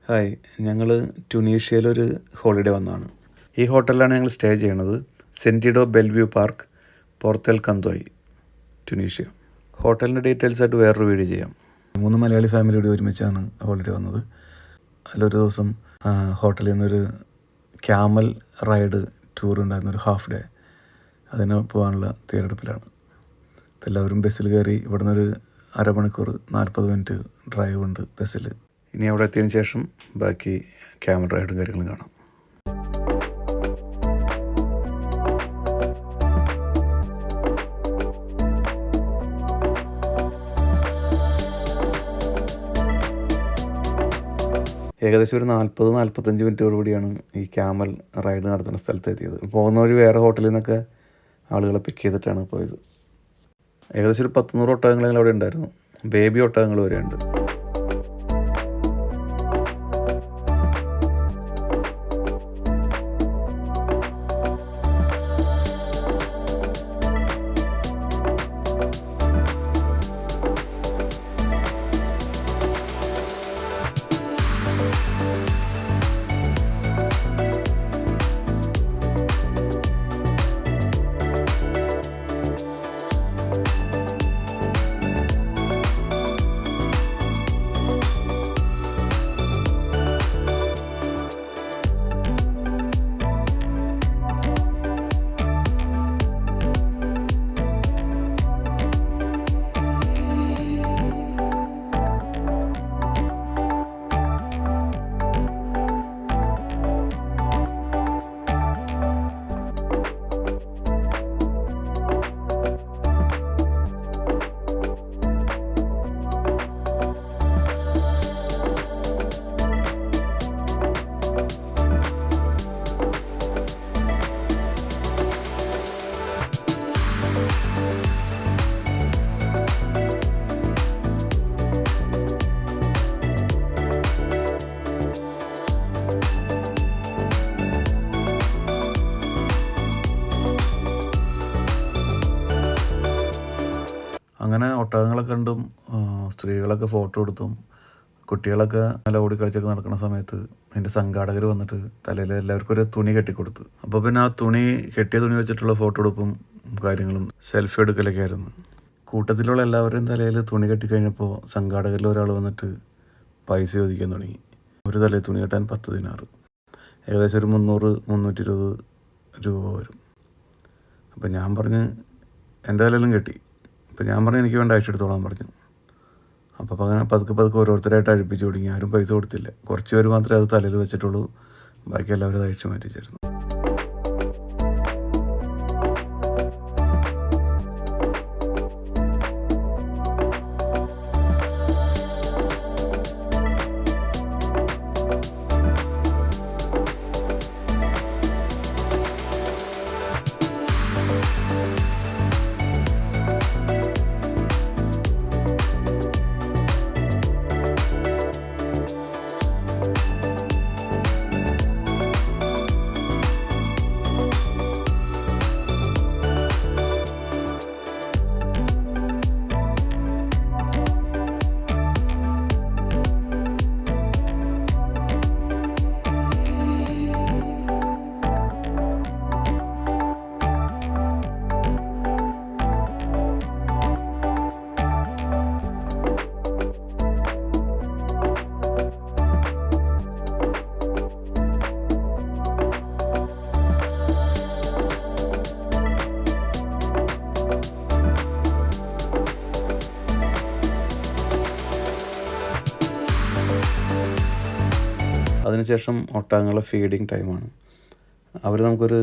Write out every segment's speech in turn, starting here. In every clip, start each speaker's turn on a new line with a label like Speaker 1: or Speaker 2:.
Speaker 1: Hi, ഞങ്ങൾ ട്യൂണീഷ്യയിലൊരു holiday വന്നതാണ്. ഈ ഹോട്ടലിലാണ് ഞങ്ങൾ സ്റ്റേ ചെയ്യണത്. സെൻറ്റിഡോ ബെൽവ്യൂ പാർക്ക്, പോർത്തൽ കന്തോയ്, ട്യൂണീഷ്യ. ഹോട്ടലിൻ്റെ ഡീറ്റെയിൽസ് ആയിട്ട് വേറൊരു വീഡിയോ ചെയ്യാം. 3 മലയാളി ഫാമിലിയോട് ഒരുമിച്ചാണ് ഹോളിഡേ വന്നത്. അതിലൊരു ദിവസം ഹോട്ടലിൽ നിന്നൊരു ക്യാമൽ റൈഡ് ടൂർ ഉണ്ടായിരുന്നു, ഒരു ഹാഫ് ഡേ. അതിന് പോകാനുള്ള തയ്യാറെടുപ്പിലാണ്. അപ്പോൾ എല്ലാവരും ബസ്സിൽ കയറി. ഇവിടെ നിന്നൊരു അരമണിക്കൂർ 40 മിനിറ്റ് ഡ്രൈവ് ഉണ്ട് ബസ്സിൽ. ഇനി അവിടെ എത്തിയതിന് ശേഷം ബാക്കി ക്യാമറ റൈഡും കാര്യങ്ങളും കാണാം. ഏകദേശം ഒരു 40-45 മിനിറ്റോടുകൂടിയാണ് ഈ ക്യാമൽ റൈഡ് നടത്തുന്ന സ്ഥലത്ത് എത്തിയത്. പോകുന്ന വഴി വേറെ ഹോട്ടലിൽ നിന്നൊക്കെ ആളുകളെ പിക്ക് ചെയ്തിട്ടാണ് പോയത്. ഏകദേശം ഒരു 100 ഒട്ടകങ്ങളെങ്കിലും അവിടെ ഉണ്ടായിരുന്നു. ബേബി ഒട്ടകങ്ങൾ വരെ ഉണ്ട്. അങ്ങനെ ഒട്ടകങ്ങളൊക്കെ കണ്ടും സ്ത്രീകളൊക്കെ ഫോട്ടോ എടുത്തും കുട്ടികളൊക്കെ നല്ല ഓടിക്കളിച്ചൊക്കെ നടക്കുന്ന സമയത്ത് അതിൻ്റെ സംഘാടകർ വന്നിട്ട് തലയിൽ എല്ലാവർക്കും ഒരു തുണി കെട്ടിക്കൊടുത്തു. അപ്പോൾ പിന്നെ ആ കെട്ടിയ തുണി വെച്ചിട്ടുള്ള ഫോട്ടോ എടുപ്പും കാര്യങ്ങളും സെൽഫി എടുക്കലൊക്കെ ആയിരുന്നു. കൂട്ടത്തിലുള്ള എല്ലാവരുടെയും തലയിൽ തുണി കെട്ടിക്കഴിഞ്ഞപ്പോൾ സംഘാടകരിൽ ഒരാൾ വന്നിട്ട് പൈസ ചോദിക്കാൻ തുടങ്ങി. ഒരു തലയിൽ തുണി കെട്ടാൻ 10 ദിനാറ്, ഏകദേശം ഒരു 300-320 രൂപ വരും. അപ്പം ഞാൻ പറഞ്ഞ് എൻ്റെ തലയിലും കെട്ടി. അപ്പോൾ ഞാൻ പറഞ്ഞു എനിക്ക് വേണ്ട അയച്ചെടുത്തോളാൻ പറഞ്ഞു. അപ്പോൾ അങ്ങനെ പതുക്കെ ഓരോരുത്തരായിട്ട് അഴിപ്പിച്ച് തുടങ്ങി. ആരും പൈസ കൊടുത്തില്ല. കുറച്ച് പേര് മാത്രമേ അത് തലയിൽ വെച്ചിട്ടുള്ളൂ. ബാക്കി എല്ലാവരും അത് അഴിച്ചു മാറ്റിച്ചിരുന്നു. അതിനുശേഷം ഒട്ടകങ്ങളുടെ ഫീഡിങ് ടൈമാണ്. അവർ നമുക്കൊരു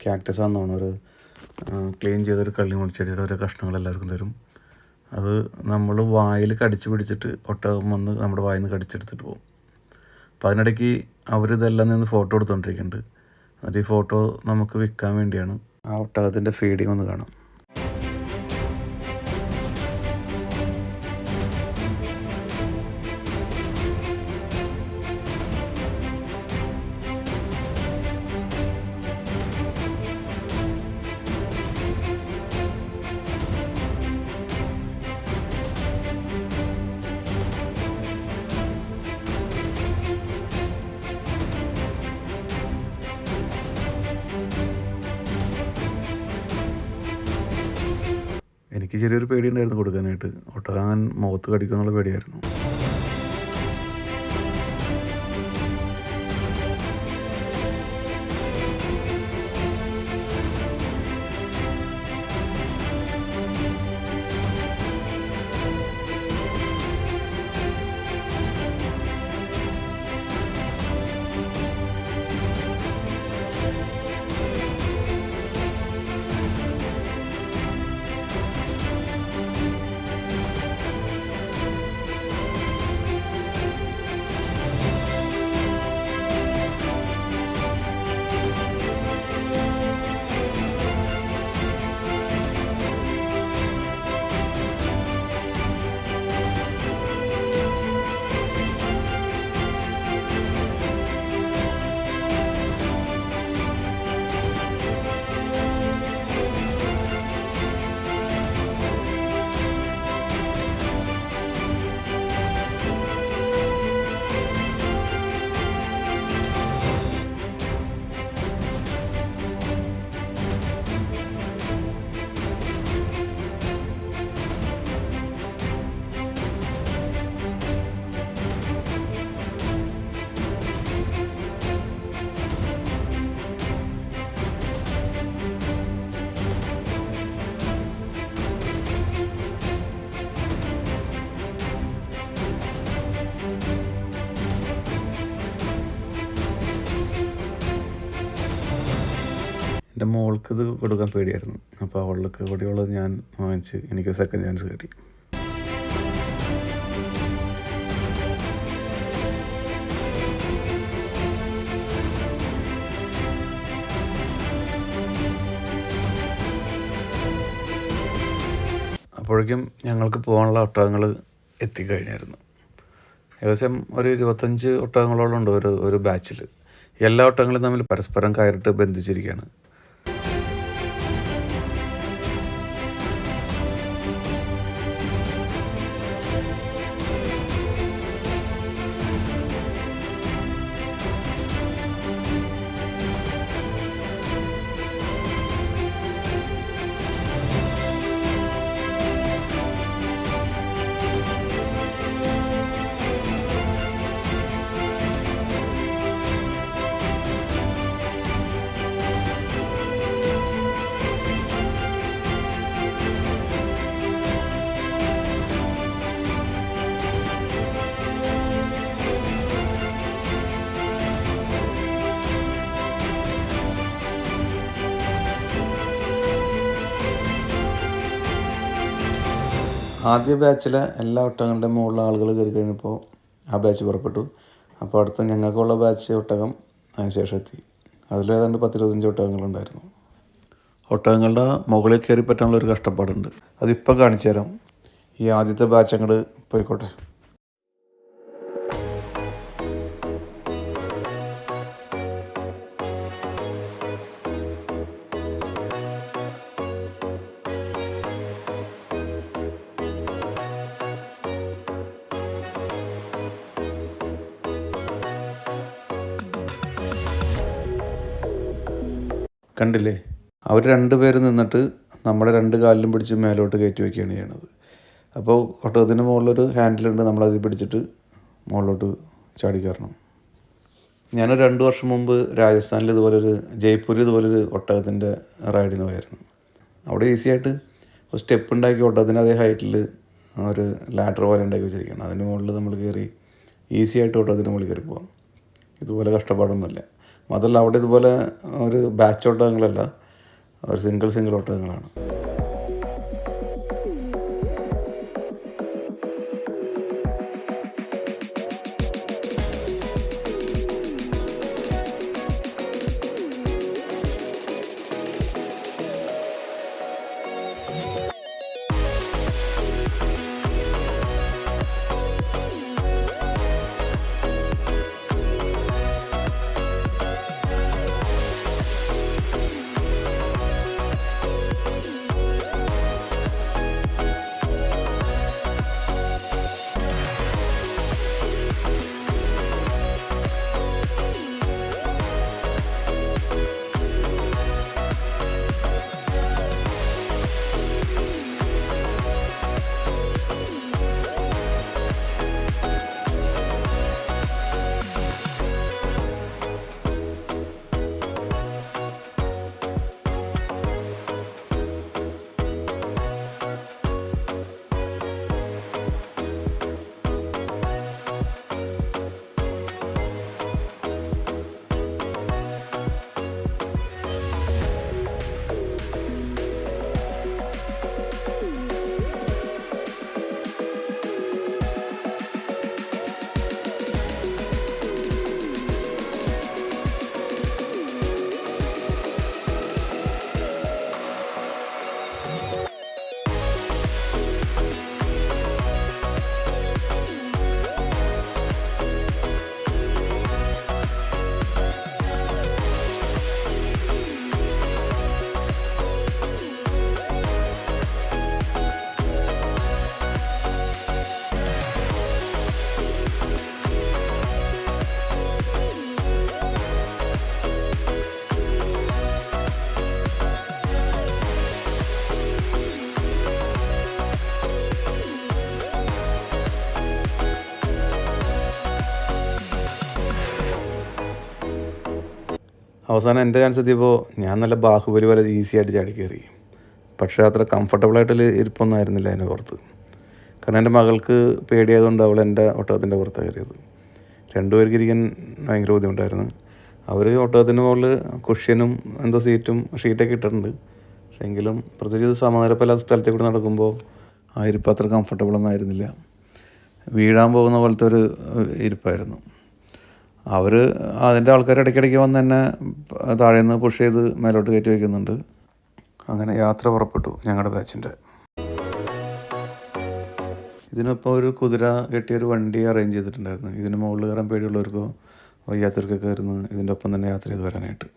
Speaker 1: ക്യാക്ടസാന്ന് തോന്നുന്നു, ഒരു ക്ലീൻ ചെയ്തൊരു കള്ളിമുൾച്ചെടിയുടെ ഓരോ കഷ്ണങ്ങൾ എല്ലാവർക്കും തരും. അത് നമ്മൾ വായിൽ കടിച്ചു പിടിച്ചിട്ട് ഒട്ടകം വന്ന് നമ്മുടെ വായിൽ നിന്ന് കടിച്ചെടുത്തിട്ട് പോകും. അപ്പോൾ അതിനിടയ്ക്ക് അവരിതെല്ലാം നിന്ന് ഫോട്ടോ എടുത്തുകൊണ്ടിരിക്കുന്നുണ്ട്. അത് ഈ ഫോട്ടോ നമുക്ക് വിൽക്കാൻ വേണ്ടിയാണ്. ആ ഒട്ടകത്തിൻ്റെ ഫീഡിങ് ഒന്ന് കാണാം. എനിക്ക് ചെറിയൊരു പേടിയുണ്ടായിരുന്നു കൊടുക്കാനായിട്ട്. ഒട്ടകം മുഖത്ത് കടിക്കുമെന്നുള്ള പേടിയായിരുന്നു. എൻ്റെ മോൾക്ക് ഇത് കൊടുക്കാൻ പേടിയായിരുന്നു. അപ്പോൾ അവൾക്ക് കൂടിയുള്ളത് ഞാൻ വാങ്ങിച്ച് എനിക്ക് സെക്കൻഡ് ചാൻസ് കിട്ടി. അപ്പോഴേക്കും ഞങ്ങൾക്ക് പോകാനുള്ള ഒട്ടകങ്ങൾ എത്തിക്കഴിഞ്ഞായിരുന്നു. ഏകദേശം ഒരു 25 ഒട്ടകങ്ങളോളം ഉണ്ട് ഒരു ബാച്ചിൽ. എല്ലാ ഒട്ടകങ്ങളും തമ്മിൽ പരസ്പരം കയറിട്ട് ബന്ധിച്ചിരിക്കുകയാണ്. ആദ്യ ബാച്ചിലെ എല്ലാ ഒട്ടകങ്ങളുടെ മുകളിൽ ആളുകൾ കയറി കഴിഞ്ഞപ്പോൾ ആ ബാച്ച് പുറപ്പെട്ടു. അപ്പോൾ അടുത്ത ഞങ്ങൾക്കുള്ള ബാച്ച് ഒട്ടകം അതിന് ശേഷം എത്തി. അതിലേതാണ്ട് 10-25 ഒട്ടകങ്ങളുണ്ടായിരുന്നു. ഒട്ടകങ്ങളുടെ മുകളിൽ കയറി പറ്റാനുള്ളൊരു കഷ്ടപ്പാടുണ്ട്. അതിപ്പോൾ കാണിച്ചു തരാം. ഈ ആദ്യത്തെ ബാച്ച് അങ്ങോട്ട് പോയിക്കോട്ടെ. കണ്ടില്ലേ, അവർ 2 പേര് നിന്നിട്ട് നമ്മുടെ 2 കാലിലും പിടിച്ച് മേലോട്ട് കയറ്റി വയ്ക്കുകയാണ് ചെയ്യണത്. അപ്പോൾ ഒട്ടകത്തിന് മുകളിലൊരു ഹാൻഡിലുണ്ട്, നമ്മളതിൽ പിടിച്ചിട്ട് മുകളിലോട്ട് ചാടി കയറണം. ഞാനൊരു 2 വർഷം മുമ്പ് രാജസ്ഥാനിൽ ജയ്പൂരിൽ ഇതുപോലൊരു ഒട്ടകത്തിൻ്റെ റൈഡിന് പോയായിരുന്നു. അവിടെ ഈസി ആയിട്ട് ഒരു സ്റ്റെപ്പ് ഉണ്ടാക്കി ഒട്ടകത്തിന് അതേ ഹൈറ്റിൽ ഒരു ലാഡർ പോലെ ഉണ്ടാക്കി വെച്ചിരിക്കുകയാണ്. അതിന് മുകളിൽ നമ്മൾ കയറി ഈസി ആയിട്ട് ഒട്ടകത്തിന് മുകളിൽ കയറി പോകാം. ഇതുപോലെ കഷ്ടപ്പാടൊന്നുമില്ല. മാത്രമല്ല അവിടെ ഇതുപോലെ ഒരു ബാച്ച് ഒട്ടകങ്ങളല്ല, ഒരു സിംഗിൾ ഒട്ടകങ്ങളാണ്. അവസാനം എൻ്റെ ചാൻസ് എത്തിയപ്പോൾ ഞാൻ നല്ല ബാഹുബലി പോലെ ഈസി ആയിട്ട് ചാടി കയറി. പക്ഷേ അത്ര കംഫർട്ടബിളായിട്ടുള്ള ഇരിപ്പൊന്നും ആയിരുന്നില്ല അതിൻ്റെ പുറത്ത്. കാരണം എൻ്റെ മകൾക്ക് പേടിയായതുകൊണ്ട് അവൾ എൻ്റെ ഒട്ടകത്തിൻ്റെ പുറത്താണ് കയറിയത്. രണ്ടുപേർക്ക് ഇരിക്കാൻ ഭയങ്കര ബുദ്ധിമുട്ടായിരുന്നു. അവർ ഒട്ടകത്തിൻ്റെ മുകളിൽ കുഷ്യനും എന്തോ ഷീറ്റൊക്കെ ഇട്ടിട്ടുണ്ട്. പക്ഷേ എങ്കിലും പ്രത്യേകിച്ച് ഇത് സമാനരപ്പല്ലാത്ത സ്ഥലത്തെ കൂടി നടക്കുമ്പോൾ ആ ഇരിപ്പ് അത്ര കംഫർട്ടബിളൊന്നും ആയിരുന്നില്ല. വീഴാൻ പോകുന്ന പോലത്തെ ഒരു ഇരിപ്പായിരുന്നു. അതിൻ്റെ ആൾക്കാർ ഇടയ്ക്കിടയ്ക്ക് വന്ന് എന്നെ താഴെ നിന്ന് പുഷ് ചെയ്ത് മേലോട്ട് കയറ്റി വയ്ക്കുന്നുണ്ട്. അങ്ങനെ യാത്ര പുറപ്പെട്ടു ഞങ്ങളുടെ ബാച്ചിൻ്റെ. ഇതിനൊപ്പം ഒരു കുതിര കെട്ടിയൊരു വണ്ടി അറേഞ്ച് ചെയ്തിട്ടുണ്ടായിരുന്നു. ഇതിന് മുകളിൽ കയറാൻ പേടിയുള്ളവർക്കോ വയ്യാത്തവർക്കൊക്കെ ആയിരുന്നു ഇതിൻ്റെ ഒപ്പം തന്നെ യാത്ര ചെയ്ത് വരാനായിട്ട്.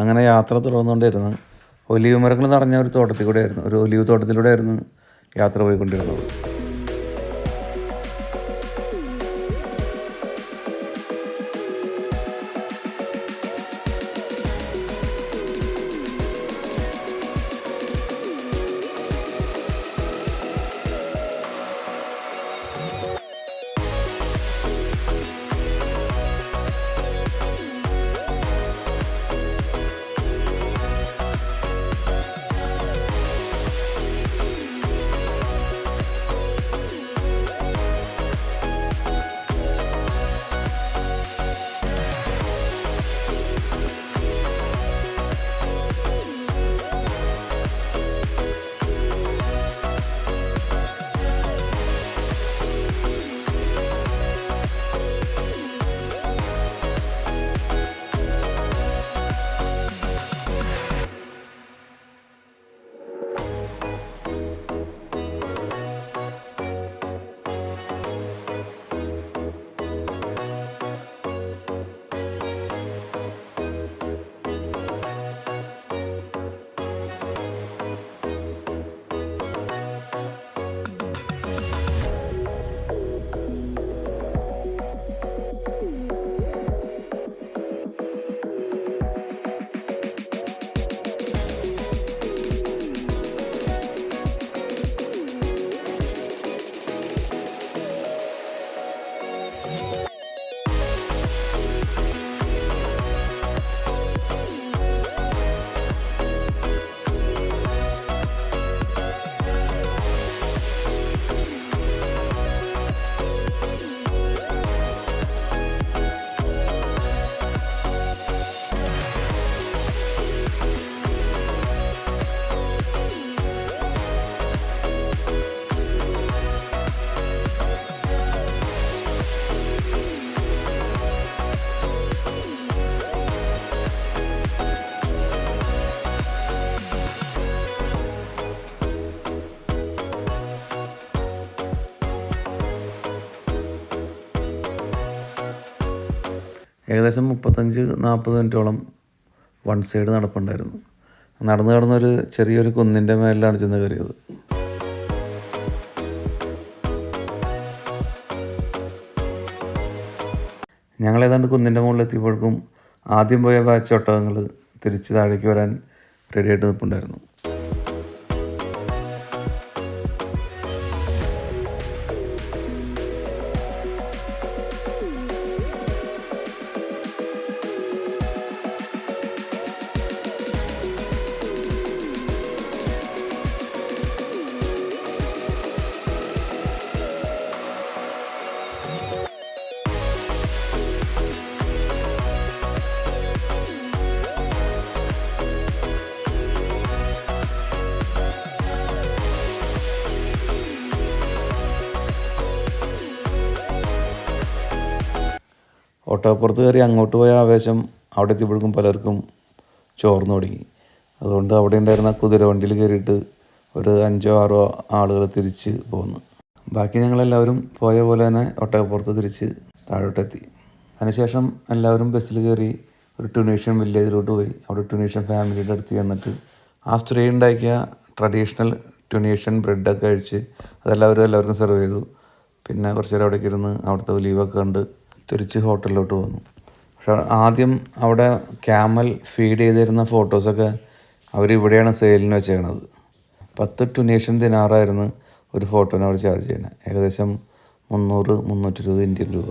Speaker 1: അങ്ങനെ യാത്ര തുടർന്നുകൊണ്ടിരുന്നു. ഒലിവ് മരങ്ങൾ നിറഞ്ഞ ഒരു ഒലിവ് തോട്ടത്തിലൂടെ ആയിരുന്നു യാത്ര പോയിക്കൊണ്ടിരുന്നത്. ഏകദേശം 35-40 മിനിറ്റോളം വൺ സൈഡ് നടപ്പുണ്ടായിരുന്നു. നടന്നു കടന്നൊരു ചെറിയൊരു കുന്നിൻ്റെ മേലിലാണ് ചെന്ന് കയറിയത്. ഞങ്ങൾ ഏതാണ്ട് കുന്നിൻ്റെ മുകളിലെത്തിയപ്പോഴേക്കും ആദ്യം പോയ ബാച്ച് ഒട്ടകങ്ങൾ തിരിച്ച് താഴേക്ക് വരാൻ റെഡിയായിട്ട് നിൽപ്പുണ്ടായിരുന്നു. ഒട്ടകപ്പുറത്ത് കയറി അങ്ങോട്ട് പോയ ആവേശം അവിടെ എത്തിയപ്പോഴേക്കും പലർക്കും ചോർന്നു തുടങ്ങി. അതുകൊണ്ട് അവിടെ ഉണ്ടായിരുന്ന കുതിരവണ്ടിയിൽ കയറിയിട്ട് ഒരു 5-6 ആളുകൾ തിരിച്ച് പോന്നു. ബാക്കി ഞങ്ങളെല്ലാവരും പോയ പോലെ തന്നെ ഒട്ടകപ്പുറത്ത് തിരിച്ച് താഴോട്ടെത്തി. അതിനുശേഷം എല്ലാവരും ബസ്സിൽ കയറി ഒരു ട്യൂണീഷ്യൻ വില്ലേജിലോട്ട് പോയി. അവിടെ ട്യൂണീഷ്യൻ ഫാമിലിയുടെ അടുത്ത് ചെന്നിട്ട് ആ സ്ത്രീ ഉണ്ടാക്കിയ ട്രഡീഷണൽ ട്യൂണീഷ്യൻ ബ്രെഡൊക്കെ കഴിച്ച് എല്ലാവർക്കും സെർവ് ചെയ്തു. പിന്നെ കുറച്ച് നേരം അവിടേക്ക് ഇരുന്ന് അവിടുത്തെ ഒലീവൊക്കെ കണ്ട് തിരിച്ച് ഹോട്ടലിലോട്ട് വന്നു. പക്ഷേ ആദ്യം അവിടെ ക്യാമൽ ഫീഡ് ചെയ്തിരുന്ന ഫോട്ടോസൊക്കെ അവരിവിടെയാണ് സെയിലിന് വെച്ചേക്കണത്. 10 ട്യൂണീഷ്യൻ ദിനാറായിരുന്നു ഒരു ഫോട്ടോന് അവർ ചാർജ് ചെയ്യണത്. ഏകദേശം 300-320 ഇന്ത്യൻ രൂപ.